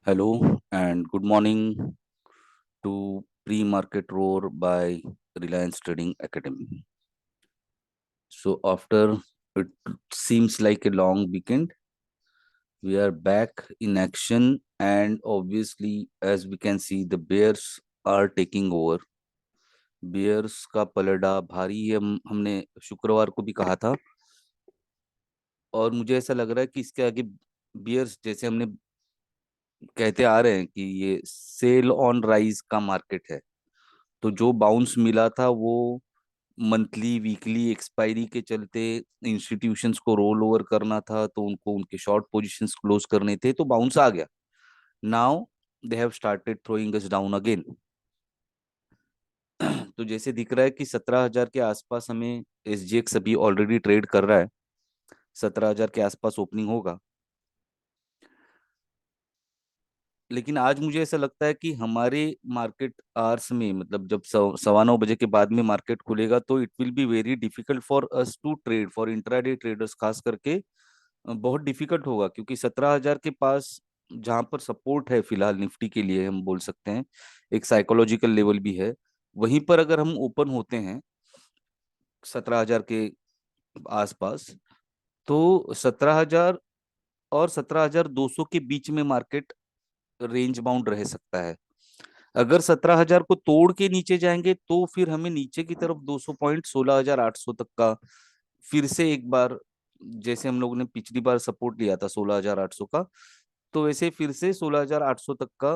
Hello and good morning to Pre-Market Roar by Reliance Trading Academy. So after it seems like a long weekend, we are back in action and obviously as we can see the bears are taking over. Bears का पलड़ा भारी है हमने शुक्रवार को भी कहा था और मुझे ऐसा लग रहा है कि इसके आगे बियर्स जैसे हमने कहते आ रहे हैं कि ये सेल ऑन राइज का मार्केट है। तो जो बाउंस मिला था वो मंथली वीकली एक्सपायरी के चलते इंस्टीट्यूशंस को रोल ओवर करना था, तो उनको उनके शॉर्ट पोजीशंस क्लोज करने थे, तो बाउंस आ गया। Now they have started throwing us down again. तो जैसे दिख रहा है कि 17,000 के आसपास हमें एसजीएक्स अभी ऑलरेडी ट्रेड कर रहा है। 17,000 के आसपास ओपनिंग होगा। लेकिन आज मुझे ऐसा लगता है कि हमारे मार्केट आवर्स में, मतलब जब 9:15 बजे के बाद में मार्केट खुलेगा, तो it will be very difficult for us to trade, for intraday traders खास करके बहुत डिफिकल्ट होगा, क्योंकि 17,000 के पास जहां पर सपोर्ट है फिलहाल निफ्टी के लिए, हम बोल सकते हैं एक साइकोलॉजिकल लेवल भी है। वहीं पर अगर हम ओपन होते हैं 17,000 के आसपास, तो 17,000 और 17,200 के बीच में मार्केट रेंज बाउंड रह सकता है। अगर 17,000 को तोड़ के नीचे जाएंगे तो फिर हमें नीचे की तरफ 200 पॉइंट 16,800 तक का फिर से एक बार, जैसे हम लोगों ने पिछली बार सपोर्ट लिया था 16,800 का, तो वैसे फिर से 16,800 तक का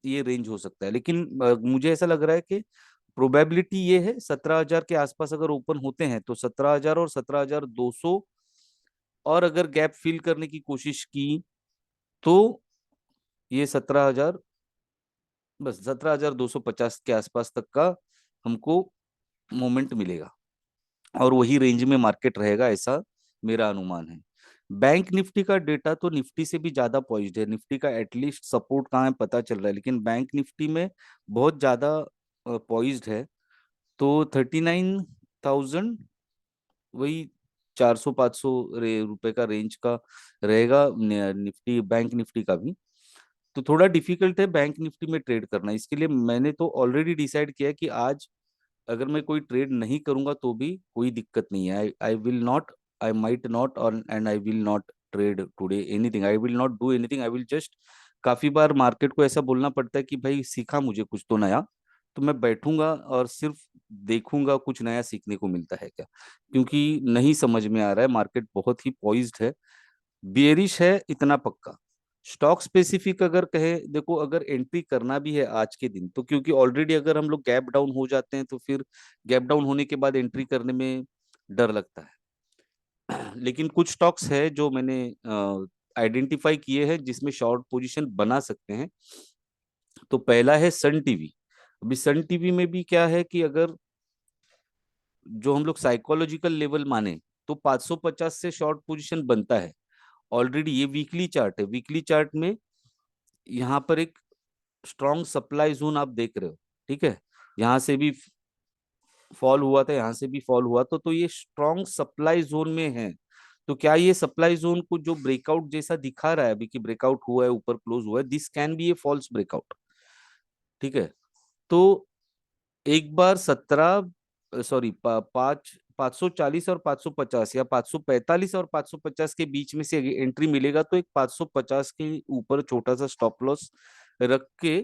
ये रेंज हो सकता है। लेकिन मुझे ऐसा लग रहा है कि प्रोबेबिलिटी ये है 17,000 के आसपास अगर ओपन होते हैं तो 17,000 और 17,200, और अगर गैप फिल करने की कोशिश की तो ये 17,000, बस 17,250 के आसपास तक का हमको मोमेंट मिलेगा और वही रेंज में मार्केट रहेगा, ऐसा मेरा अनुमान है। बैंक निफ्टी का डेटा तो निफ्टी से भी ज्यादा पॉइज्ड है। निफ्टी का एटलीस्ट सपोर्ट कहाँ है पता चल रहा है, लेकिन बैंक निफ्टी में बहुत ज्यादा पॉइज्ड है। तो 39,000, वही 400-500 रुपए का रेंज का रहेगा निफ्टी, बैंक निफ्टी का भी। तो थोड़ा डिफिकल्ट है बैंक निफ्टी में ट्रेड करना। इसके लिए मैंने तो ऑलरेडी डिसाइड किया है कि आज अगर मैं कोई ट्रेड नहीं करूंगा तो भी कोई दिक्कत नहीं है। I I will not, I might not और and I will not trade today anything, I will not do anything, I will just, काफी बार मार्केट को ऐसा बोलना पड़ता है कि भाई सीखा मुझे कुछ तो नया, तो मैं बैठूंगा और सिर्फ देखूंगा कुछ नया सीखने को मिलता है क्या, क्योंकि नहीं समझ में आ रहा है, मार्केट बहुत ही पॉइज्ड है, बियरिश है इतना पक्का। स्टॉक स्पेसिफिक अगर कहे, देखो अगर एंट्री करना भी है आज के दिन, तो क्योंकि ऑलरेडी अगर हम लोग गैप डाउन हो जाते हैं तो फिर गैप डाउन होने के बाद एंट्री करने में डर लगता है। लेकिन कुछ स्टॉक्स है जो मैंने आइडेंटिफाई किए हैं जिसमें शॉर्ट पोजीशन बना सकते हैं। तो पहला है सन टीवी। अभी सन टीवी में भी क्या है कि अगर जो हम लोग साइकोलॉजिकल लेवल माने तो 550 से शॉर्ट पोजीशन बनता है ऑलरेडी। ये वीकली चार्ट है, वीकली चार्ट में यहाँ पर एक स्ट्रॉन्ग सप्लाई जोन आप देख रहे हो, ठीक है। यहाँ से भी फॉल हुआ था, यहाँ से भी फॉल हुआ तो ये स्ट्रॉन्ग सप्लाई जोन में है। तो क्या ये सप्लाई जोन को जो ब्रेकआउट जैसा दिखा रहा है अभी कि ब्रेकआउट हुआ है, ऊपर क्लोज हुआ है, this can be a false breakout, ठीक है। तो एक बार 17, सॉरी, 540 और 550 या 545 और 550 के बीच में से एंट्री मिलेगा तो एक 550 के ऊपर छोटा सा स्टॉप लॉस रख के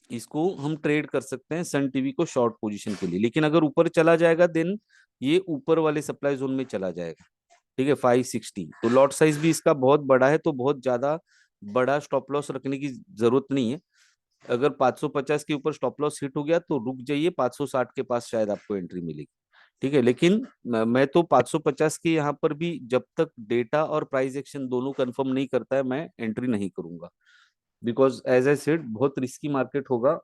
इसको हम ट्रेड कर सकते हैं सन टीवी को शॉर्ट पोजीशन के लिए। लेकिन अगर ऊपर चला जाएगा देन ये ऊपर वाले सप्लाई जोन में चला जाएगा, ठीक है, 560। तो लॉट साइज भी इसका बहुत बड़ा है, तो बहुत ज्यादा बड़ा स्टॉप लॉस रखने की जरूरत नहीं है। अगर 550 के ऊपर स्टॉप लॉस हिट हो गया तो रुक जाइए, 560 के पास शायद आपको एंट्री मिलेगी, ठीक है। लेकिन मैं तो 550 के यहाँ पर भी जब तक डेटा और प्राइस एक्शन दोनों कंफर्म नहीं करता है मैं एंट्री नहीं करूंगा, बिकॉज एज आई सेड बहुत रिस्की मार्केट होगा।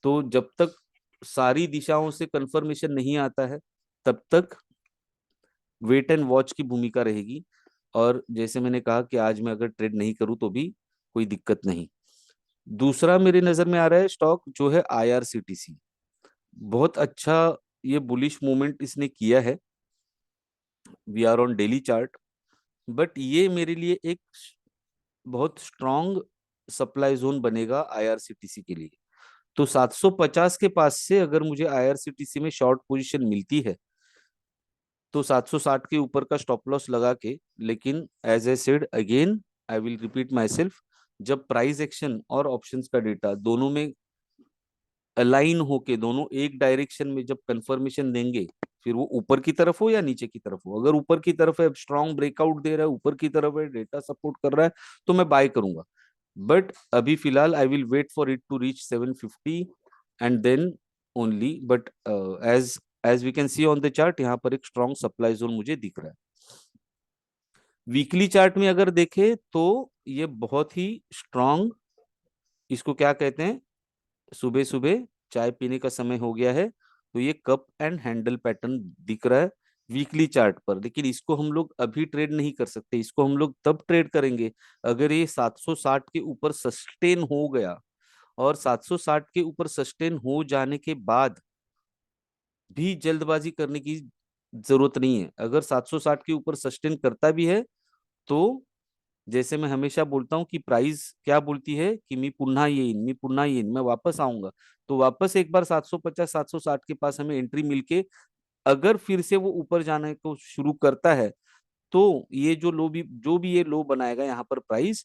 तो जब तक सारी दिशाओं से कंफर्मेशन नहीं आता है तब तक वेट एंड वॉच की भूमिका रहेगी। और जैसे मैंने कहा कि आज मैं अगर ट्रेड नहीं करूं तो भी कोई दिक्कत नहीं। दूसरा मेरे नजर में आ रहा है स्टॉक जो है आईआरसीटीसी। बहुत अच्छा ये बुलिश मूवमेंट इसने किया है, we are on daily chart, but ये मेरे लिए एक बहुत स्ट्रॉन्ग सप्लाई जोन बनेगा आईआरसीटीसी के लिए। तो 750 के पास से अगर मुझे आईआरसीटीसी में शॉर्ट पोजीशन मिलती है तो 760 के ऊपर का स्टॉप लॉस लगा के, लेकिन as I said again, I will repeat myself, जब प्राइस एक्शन और ऑप्शंस का डेटा दोनों में अलाइन होके, दोनों एक डायरेक्शन में जब कंफर्मेशन देंगे, फिर वो ऊपर की तरफ हो या नीचे की तरफ हो, अगर ऊपर की तरफ है, स्ट्रॉन्ग ब्रेकआउट दे रहा है, ऊपर की तरफ है, डेटा सपोर्ट कर रहा है, तो मैं बाय करूंगा। बट अभी फिलहाल I will wait for it to reach 750 and then only. But as as we can see on the chart, यहाँ पर एक स्ट्रॉन्ग सप्लाई जोन मुझे दिख रहा है। वीकली चार्ट में अगर देखें तो ये बहुत ही स्ट्रॉन्ग, इसको क्या कहते हैं, सुबह सुबह चाय पीने का समय हो गया है, तो ये कप एंड हैंडल पैटर्न दिख रहा है वीकली चार्ट पर। लेकिन इसको हम लोग अभी ट्रेड नहीं कर सकते, इसको हम लोग तब ट्रेड करेंगे अगर ये 760 के ऊपर सस्टेन हो गया। और 760 के ऊपर सस्टेन हो जाने के बाद भी जल्दबाजी करने की जरूरत नहीं है। अगर 760 के ऊपर सस्टेन करता भी है तो, जैसे मैं हमेशा बोलता हूँ कि प्राइस क्या बोलती है कि मी पुन्हा येईन, मैं वापस आऊंगा। तो वापस एक बार 750 760 के पास हमें एंट्री मिलके अगर फिर से वो ऊपर जाने को शुरू करता है, तो ये जो भी ये लो बनाएगा यहाँ पर प्राइस,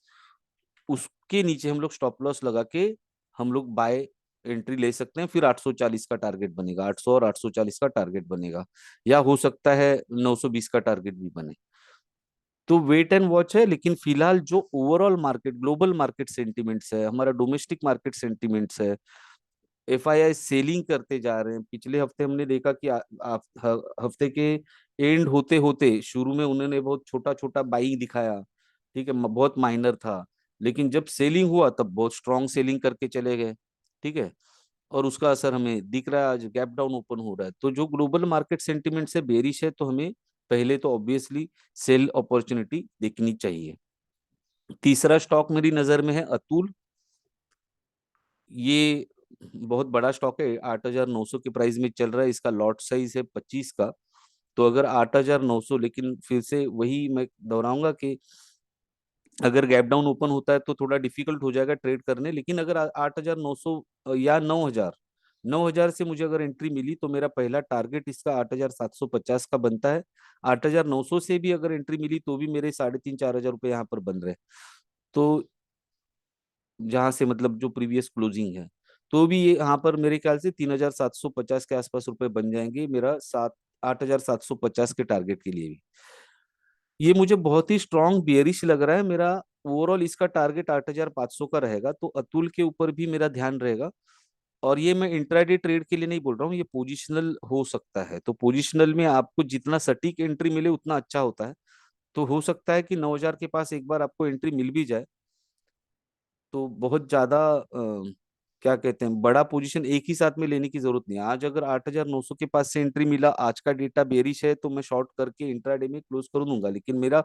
उसके नीचे हम लोग स्टॉप लॉस लगा के हम लोग बाय एंट्री ले सकते हैं। फिर 840 का टारगेट बनेगा, 800 और 840 का टारगेट बनेगा, या हो सकता है 920 का टारगेट भी बने। तो वेट एंड वॉच है। लेकिन फिलहाल जो overall market, global market sentiments है, हमारा डोमेस्टिक मार्केट सेंटिमेंट्स है, एफआईआई सेलिंग करते जा रहे हैं। पिछले हफ्ते हमने देखा कि हफ्ते के एंड होते होते शुरू में उन्होंने बहुत छोटा छोटा बाइंग दिखाया, ठीक है, बहुत माइनर था, लेकिन जब सेलिंग हुआ तब बहुत स्ट्रॉन्ग सेलिंग करके चले गए, ठीक है। और उसका असर हमें दिख रहा है, आज गैप डाउन ओपन हो रहा है। तो जो ग्लोबल मार्केट सेंटिमेंट से बेरिश है, तो हमें पहले तो ऑब्वियसली सेल अपॉर्चुनिटी देखनी चाहिए। तीसरा स्टॉक मेरी नजर में है अतुल। ये बहुत बड़ा स्टॉक है, 8,900 के प्राइस में चल रहा है, इसका लॉट साइज है 25 का। तो अगर 8,900, लेकिन फिर से वही मैं दोहराऊंगा कि अगर गैप डाउन ओपन होता है तो थोड़ा डिफिकल्ट हो जाएगा ट्रेड करने। लेकिन अगर 8,900 या 9,000, 9,000 से मुझे अगर एंट्री मिली तो मेरा पहला टारगेट इसका 8,750 का बनता है। 8,900 से भी अगर एंट्री मिली तो भी मेरे 3,500-4,000 रुपये यहाँ पर बन रहे हैं। तो जहां से मतलब जो प्रीवियस क्लोजिंग है, तो भी ये यहाँ पर मेरे ख्याल से 3,750 के आसपास रुपए बन जाएंगे मेरा 8,750 के टारगेट के लिए भी। ये मुझे बहुत ही स्ट्रांग बियरिश लग रहा है। मेरा ओवरऑल इसका टारगेट 8,500 का रहेगा, तो अतुल के ऊपर भी मेरा ध्यान रहेगा। और ये मैं इंट्राडे ट्रेड के लिए नहीं बोल रहा हूँ, ये पोजिशनल हो सकता है। तो पोजिशनल में आपको जितना सटीक एंट्री मिले उतना अच्छा होता है। तो हो सकता है कि 9,000 के पास एक बार आपको एंट्री मिल भी जाए, तो बहुत ज्यादा क्या कहते हैं, बड़ा पोजीशन एक ही साथ में लेने की जरूरत नहीं है। आज अगर 8,900 के पास से एंट्री मिला, आज का डेटा बेरिश है, तो मैं शॉर्ट करके इंट्राडे में क्लोज कर दूंगा। लेकिन मेरा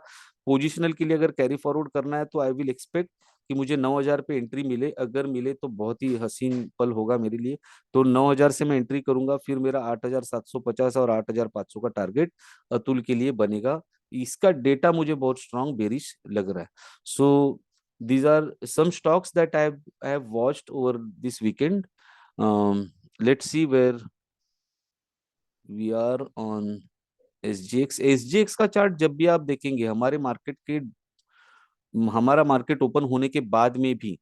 पोजिशनल के लिए अगर कैरी फॉरवर्ड करना है तो आई विल एक्सपेक्ट कि मुझे 9,000 पे एंट्री मिले। अगर मिले तो बहुत ही हसीन पल होगा मेरे लिए। तो 9,000 से मैं एंट्री करूंगा, फिर मेरा 8,750 और 8,500 का टारगेट अतुल के लिए बनेगा। इसका डेटा मुझे बहुत स्ट्रांग बेरिश लग रहा है। सो these are some stocks that I have watched over this weekend. Let's see where we are on SGX। SGX का चार्ट जब भी आप देखेंगे, हमारा मार्केट ओपन होने के बाद में भी,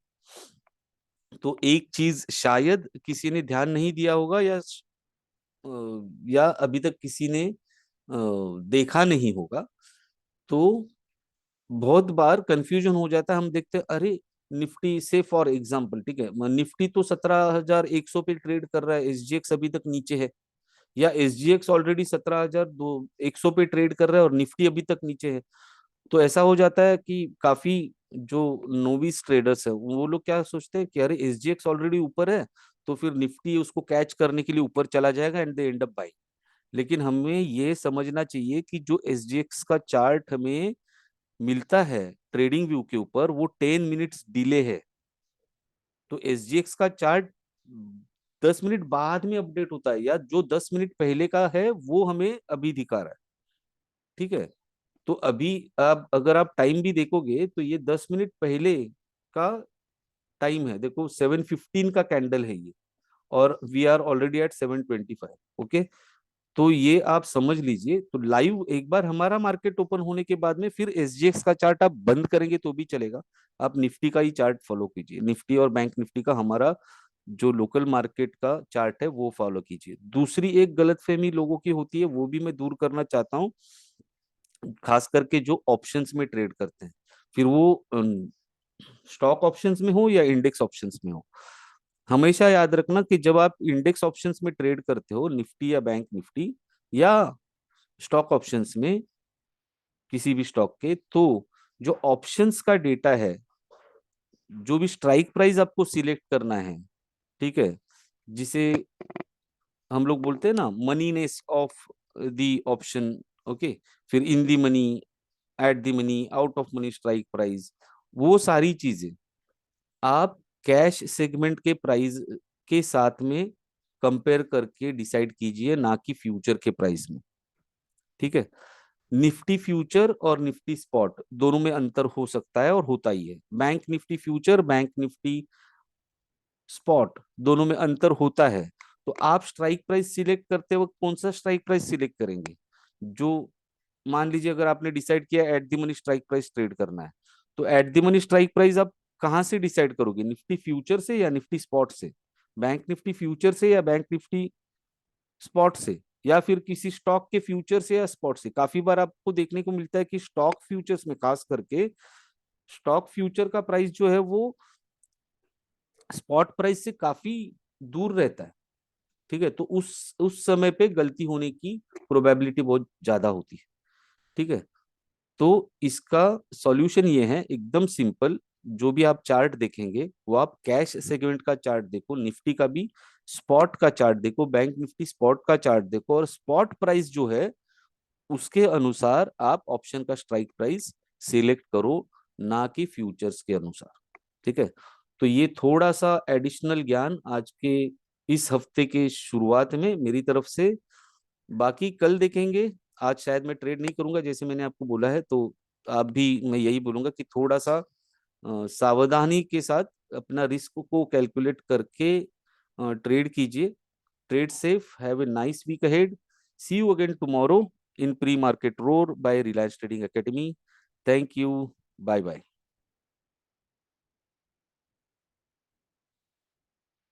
तो एक चीज शायद किसी ने ध्यान नहीं दिया होगा, या अभी तक किसी ने देखा नहीं होगा। तो बहुत बार कंफ्यूजन हो जाता है, हम देखते हैं अरे निफ्टी से फॉर एग्जांपल, ठीक है, निफ्टी तो 17,100 पे ट्रेड कर रहा है, एसजीएक्स अभी तक नीचे है। या एसजीएक्स ऑलरेडी 17,100 पे ट्रेड कर रहा है और निफ्टी अभी तक नीचे है। तो ऐसा हो जाता है कि काफी जो नोविस ट्रेडर्स है वो लोग क्या सोचते हैं कि अरे एसजीएक्स ऑलरेडी ऊपर है, तो फिर निफ्टी उसको कैच करने के लिए ऊपर चला जाएगा and they and up buying. लेकिन हमें ये समझना चाहिए कि जो एसजीएक्स का चार्ट हमें मिलता है ट्रेडिंग व्यू के ऊपर, वो 10 मिनट्स डिले है। तो एसजीएक्स का चार्ट 10 मिनट बाद में अपडेट होता है, या जो 10 मिनट पहले का है वो हमें अभी दिखा रहा है, ठीक है। तो अभी आप अगर आप टाइम भी देखोगे तो ये 10 मिनट पहले का टाइम है, देखो 7:15 का कैंडल है ये, और we are already at 7:25। Okay, तो ये आप समझ लीजिए। तो लाइव एक बार हमारा मार्केट ओपन होने के बाद में फिर एसजीएक्स का चार्ट आप बंद करेंगे तो भी चलेगा, आप निफ्टी का ही चार्ट फॉलो कीजिए, निफ्टी और बैंक निफ्टी का हमारा जो लोकल मार्केट का चार्ट है वो फॉलो कीजिए। दूसरी एक गलतफहमी लोगों की होती है, वो भी मैं दूर करना चाहता हूँ, खास करके जो ऑप्शंस में ट्रेड करते हैं, फिर वो स्टॉक ऑप्शंस में हो या इंडेक्स ऑप्शंस में हो। हमेशा याद रखना कि जब आप इंडेक्स ऑप्शंस में ट्रेड करते हो, निफ्टी या बैंक निफ्टी या स्टॉक ऑप्शंस में किसी भी स्टॉक के, तो जो ऑप्शंस का डेटा है, जो भी स्ट्राइक प्राइस आपको सिलेक्ट करना है, ठीक है, जिसे हम लोग बोलते हैं ना moneyness of the option. Okay, फिर in the money, at the money, out of money strike price, वो सारी चीजें आप कैश सेगमेंट के प्राइस के साथ में कंपेयर करके डिसाइड कीजिए, ना कि फ्यूचर के प्राइस में। ठीक है, निफ्टी फ्यूचर और निफ्टी स्पॉट दोनों में अंतर हो सकता है और होता ही है। Bank Nifty future, bank Nifty spot दोनों में अंतर होता है। तो आप स्ट्राइक प्राइस सिलेक्ट करते वक्त कौन सा स्ट्राइक प्राइस सिलेक्ट करेंगे? जो, मान लीजिए अगर आपने डिसाइड किया at the money strike price trade करना है, तो at the money strike price आप कहाँ से डिसाइड करोगे? निफ्टी फ्यूचर से या निफ्टी स्पॉट से? बैंक निफ्टी फ्यूचर से या बैंक निफ्टी स्पॉट से? या फिर किसी स्टॉक के फ्यूचर से या स्पॉट से? काफी बार आपको देखने को मिलता है कि स्टॉक फ्यूचर्स में खास करके स्टॉक फ्यूचर का प्राइस जो है वो स्पॉट प्राइस से काफी दूर रहता है। ठीक है, तो उस समय पे गलती होने की प्रोबेबिलिटी बहुत ज्यादा होती है। ठीक है, तो इसका सॉल्यूशन ये है, एकदम सिंपल। जो भी आप चार्ट देखेंगे वो आप कैश सेगमेंट का चार्ट देखो, निफ्टी का भी स्पॉट का चार्ट देखो, बैंक निफ्टी स्पॉट का चार्ट देखो, और स्पॉट प्राइस जो है उसके अनुसार आप ऑप्शन का स्ट्राइक प्राइस सिलेक्ट करो, ना कि फ्यूचर्स के अनुसार। ठीक है, तो ये थोड़ा सा एडिशनल ज्ञान आज के इस हफ्ते के शुरुआत में मेरी तरफ से। बाकी कल देखेंगे। आज शायद मैं ट्रेड नहीं करूंगा जैसे मैंने आपको बोला है, तो आप भी, मैं यही बोलूंगा कि थोड़ा सा सावधानी के साथ अपना रिस्क को कैलकुलेट करके ट्रेड कीजिए। Trade safe, have a nice week ahead, see you again tomorrow in pre market roar by Reliance trading academy. Thank you, bye bye.